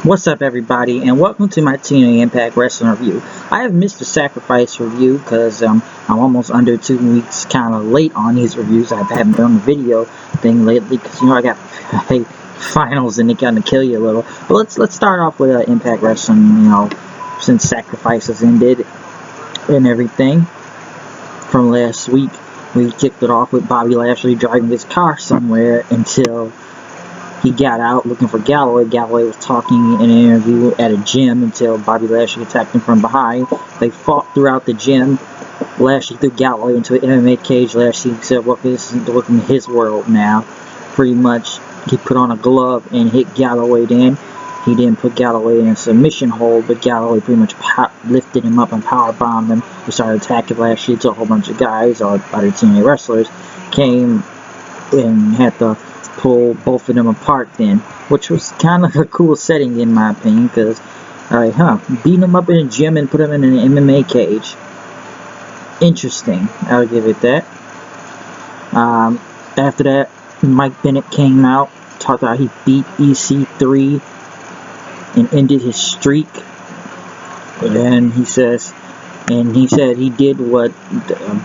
What's up, everybody, and welcome to my TNA Impact Wrestling review. I have missed the Sacrifice review because I'm almost under 2 weeks kind of late on these reviews. I haven't done the video thing lately because, I got finals and they kind of kill you a little. But let's start off with Impact Wrestling, since Sacrifice has ended and everything from last week. We kicked it off with Bobby Lashley driving his car somewhere until he got out looking for Galloway. Galloway was talking in an interview at a gym until Bobby Lashley attacked him from behind. They fought throughout the gym. Lashley threw Galloway into an MMA cage. Lashley said, well, this is looking his world now. Pretty much, he put on a glove and hit Galloway then. He didn't put Galloway in a submission hold, but Galloway pretty much lifted him up and powerbombed him. He started attacking Lashley until a whole bunch of guys, or other TNA wrestlers, came and had to pull both of them apart then, which was kind of a cool setting in my opinion, because beating them up in a gym and put them in an MMA cage, interesting, I'll give it that. After that, Mike Bennet came out, talked about he beat EC3 and ended his streak, and he said he did what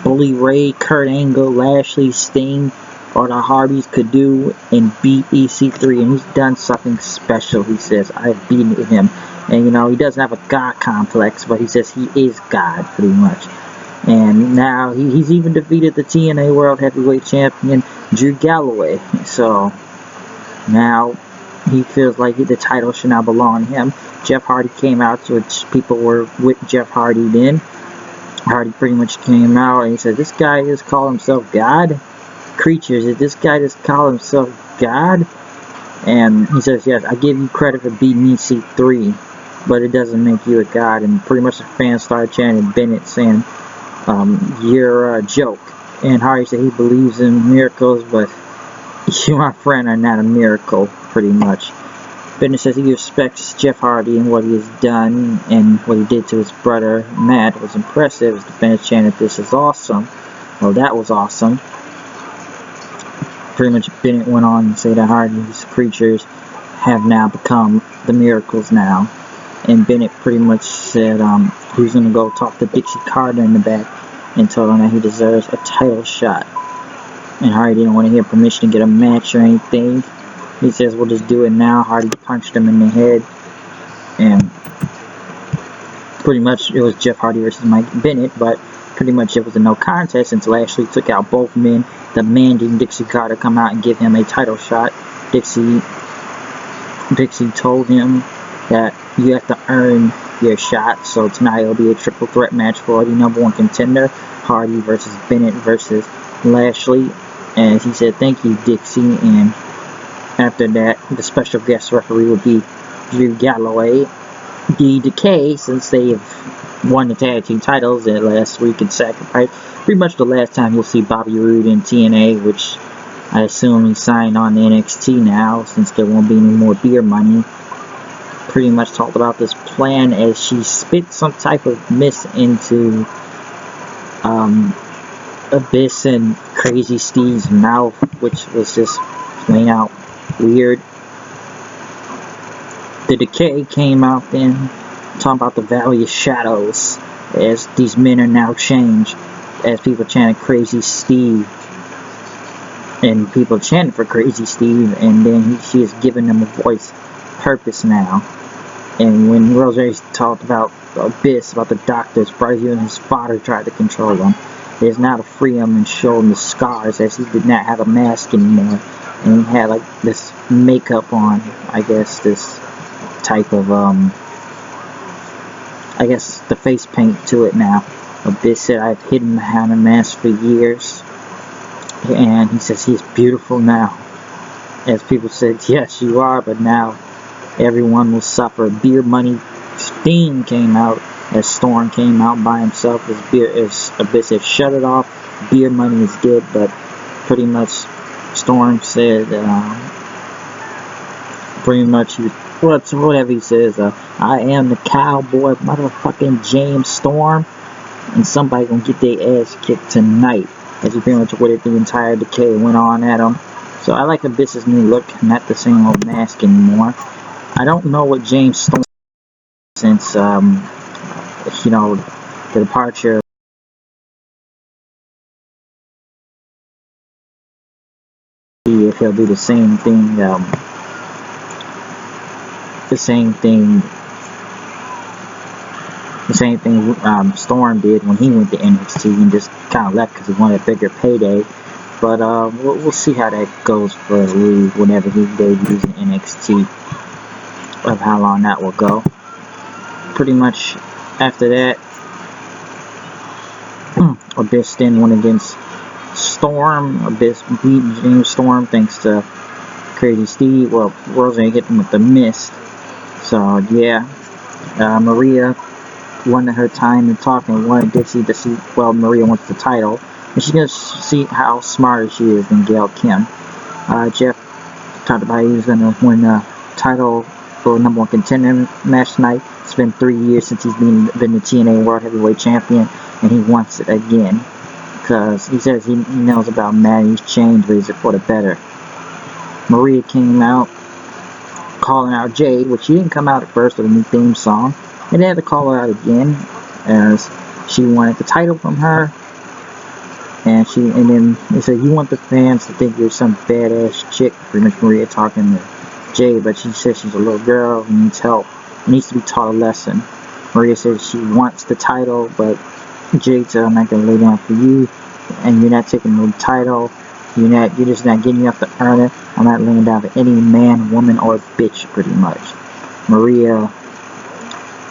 Bully Ray, Kurt Angle, Lashley, Sting, or the Hardys could do and beat EC3, and he's done something special. He says, I've beaten him. And he doesn't have a God complex, but he says he is God, pretty much. And now he's even defeated the TNA World Heavyweight Champion Drew Galloway. So now he feels like the title should now belong to him. Jeff Hardy came out, which people were with Jeff Hardy then. Hardy pretty much came out and he said, this guy just called himself God? Creatures, did this guy just call himself God? And he says, yes, I give you credit for beating EC3, but it doesn't make you a god. And pretty much the fans started chanting Bennet, saying, you're a joke. And Hardy said he believes in miracles, but you, my friend, are not a miracle, pretty much. Bennet says he respects Jeff Hardy and what he has done, and what he did to his brother Matt was impressive. The fans chanted, this is awesome. Well, that was awesome. Pretty much Bennet went on to say that Hardy's creatures have now become the miracles now. And Bennet pretty much said he was going to go talk to Dixie Carter in the back and told him that he deserves a title shot. And Hardy didn't want to hear permission to get a match or anything. He says, we'll just do it now. Hardy punched him in the head. And pretty much it was Jeff Hardy versus Mike Bennet, but pretty much it was a no contest until Lashley took out both men, demanding Dixie Carter come out and give him a title shot. Dixie told him that you have to earn your shot, so tonight it'll be a triple threat match for the #1 contender, Hardy versus Bennet versus Lashley. And he said, thank you, Dixie. And after that, the special guest referee would be Drew Galloway. The Decay, since they've won the tag team titles at last week in Sacrifice, pretty much the last time you'll see Bobby Roode in TNA, which I assume he signed on NXT now since there won't be any more beer money. Pretty much talked about this plan as she spit some type of mist into Abyss and Crazy Steve's mouth, which was just plain out weird. The Decay came out then, talking about the Valley of Shadows, as these men are now changed, as people chanted Crazy Steve, and people chanted for Crazy Steve, and then she is giving them a voice, purpose now. And when Rosary talked about the Abyss, about the doctors, Brady and his father tried to control him, it is now to free him and show him the scars, as he did not have a mask anymore, and he had like this makeup on, I guess this type of I guess the face paint to it now. Abyss said, I've hidden behind a mask for years. And he says he's beautiful now. As people said, yes, you are, but now everyone will suffer. Beer Money Steen came out, as Storm came out by himself. As Abyss said, shut it off. Beer Money is dead, but pretty much Storm said, pretty much whatever he says, I am the cowboy motherfucking James Storm, and somebody gonna get their ass kicked tonight. As he pretty much waited the entire Decay went on at him. So I like Abyss's new look, not the same old mask anymore. I don't know what James Storm since you know, the departure. If he'll do the same thing, the same thing Storm did when he went to NXT and just kind of left because he wanted a bigger payday. But we'll see how that goes for Lee whenever he debuts in NXT, of how long that will go. Pretty much after that, Abyss then went against Storm. Abyss beat James Storm thanks to Crazy Steve. Well, Rosemary hit him with the mist. So yeah, Maria wanted her time to talk and wanted Dixie to see. Well, Maria wants the title, and she's gonna see how smarter she is than Gail Kim. Jeff talked about he was gonna win the title for #1 contender match tonight. It's been 3 years since he's been the TNA World Heavyweight Champion, and he wants it again because he says he knows about Matt. He's changed, but he's for the better. Maria came out calling out Jade, which she didn't come out at first with a new theme song, and they had to call her out again as she wanted the title from her. And then they said, you want the fans to think you're some badass chick. Pretty much Maria talking to Jade, but she says she's a little girl who needs help, needs to be taught a lesson. Maria says she wants the title, but Jade said, I'm not gonna lay down for you, and you're not taking the title. You're just not getting enough to earn it. I'm not laying down for any man, woman, or bitch, pretty much. Maria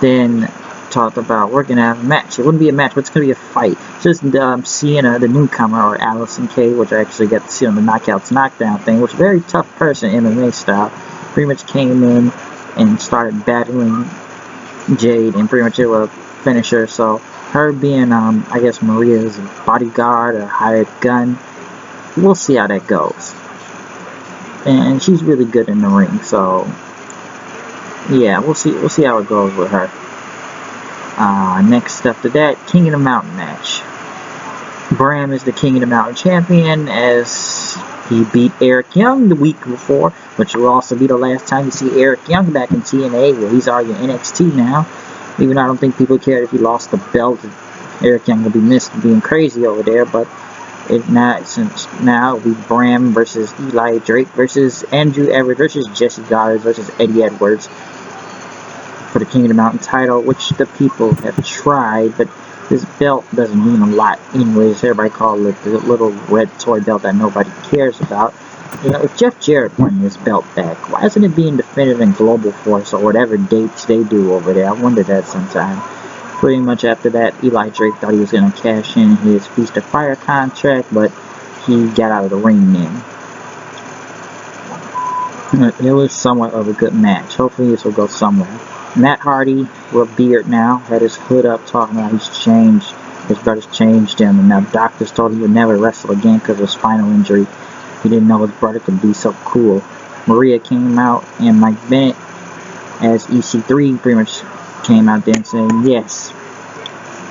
then talked about we're gonna have a match. It wouldn't be a match, but it's gonna be a fight. Just Sienna, the newcomer, or Allison Kay, which I actually got to see on the Knockouts Knockdown thing, which is a very tough person, MMA style. Pretty much came in and started battling Jade, and pretty much it was a finisher. So her being, I guess Maria's bodyguard or hired gun, we'll see how that goes. And she's really good in the ring, so yeah, we'll see how it goes with her. Next after that, King of the Mountain match. Bram is the King of the Mountain champion as he beat Eric Young the week before, which will also be the last time you see Eric Young back in TNA, where he's already in NXT now. Even though I don't think people cared if he lost the belt, Eric Young will be missed being crazy over there, but since now it'll be Bram versus Eli Drake versus Andrew Everett versus Jesse Goddard versus Eddie Edwards for the King of the Mountain title, which the people have tried, but this belt doesn't mean a lot anyways. Everybody calls it the little red toy belt that nobody cares about. You know, if Jeff Jarrett won this belt back, why isn't it being defended in Global Force or whatever dates they do over there? I wonder that sometime. Pretty much after that, Eli Drake thought he was going to cash in his Feast of Fire contract, but he got out of the ring then. It was somewhat of a good match. Hopefully this will go somewhere. Matt Hardy, with a beard now, had his hood up talking about he's changed. His brothers changed him, and now doctors told him he would never wrestle again because of his spinal injury. He didn't know his brother could be so cool. Maria came out, and Mike Bennet, as EC3, pretty much came out there and saying, yes,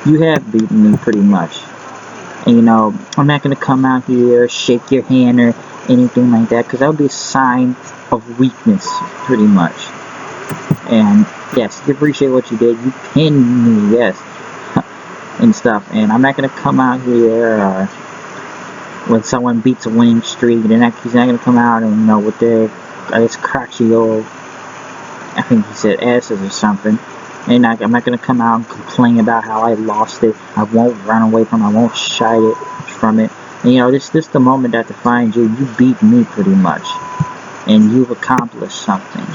you have beaten me pretty much. And you know, I'm not going to come out here, shake your hand or anything like that, because that would be a sign of weakness, pretty much. And yes, you appreciate what you did. You pinned me, yes, and stuff. And I'm not going to come out here when someone beats a winning streak. He's not going to come out and, you know, with their, I guess, crotchety old, I think he said asses or something. And I'm not going to come out and complain about how I lost it. I won't run away from it. I won't shy it from it. And, you know, this is the moment that defines you. You beat me pretty much. And you've accomplished something.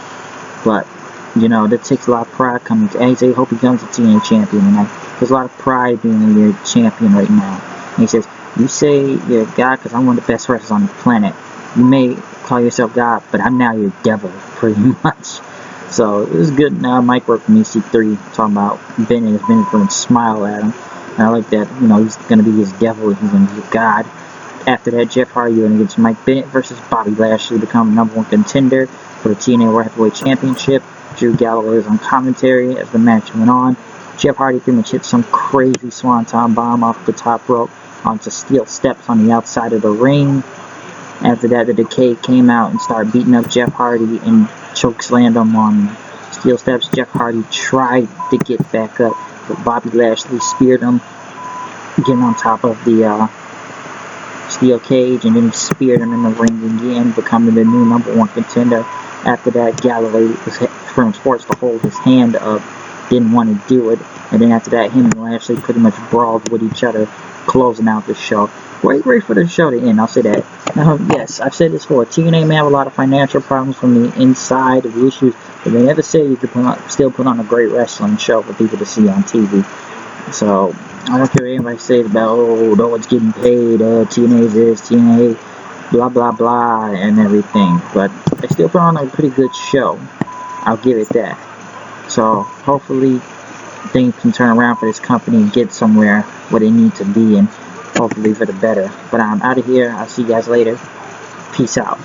But, you know, that takes a lot of pride coming to AJ. Hope he becomes a TNA champion. And there's a lot of pride being your champion right now. And he says, you say you're God because I'm one of the best wrestlers on the planet. You may call yourself God, but I'm now your devil, pretty much. So it was good. Now Mike worked from EC3 talking about Bennet. Bennet going to smile at him. And I like that. You know, he's going to be his devil. He's going to be God. After that, Jeff Hardy went against Mike Bennet versus Bobby Lashley, become #1 contender for the TNA World Heavyweight Championship. Drew Galloway was on commentary as the match went on. Jeff Hardy pretty much hit some crazy swanton bomb off the top rope onto steel steps on the outside of the ring. After that, the Decay came out and started beating up Jeff Hardy, and chokeslammed him on steel steps. Jeff Hardy tried to get back up, but Bobby Lashley speared him, getting on top of the steel cage, and then he speared him in the ring again, becoming the new #1 contender. After that, Galloway was forced to hold his hand up, didn't want to do it, and then after that, him and Lashley pretty much brawled with each other, closing out the show. Great for the show to end, I'll say that. Yes, I've said this before, TNA may have a lot of financial problems from the inside of the issues, but they never say you could still put on a great wrestling show for people to see on TV. So, I don't care what anybody says about, oh, no one's getting paid, TNA this, TNA, blah, blah, blah, and everything. But they still put on a pretty good show. I'll give it that. So, hopefully, things can turn around for this company and get somewhere where they need to be, and hopefully for the better. But I'm out of here. I'll see you guys later. Peace out.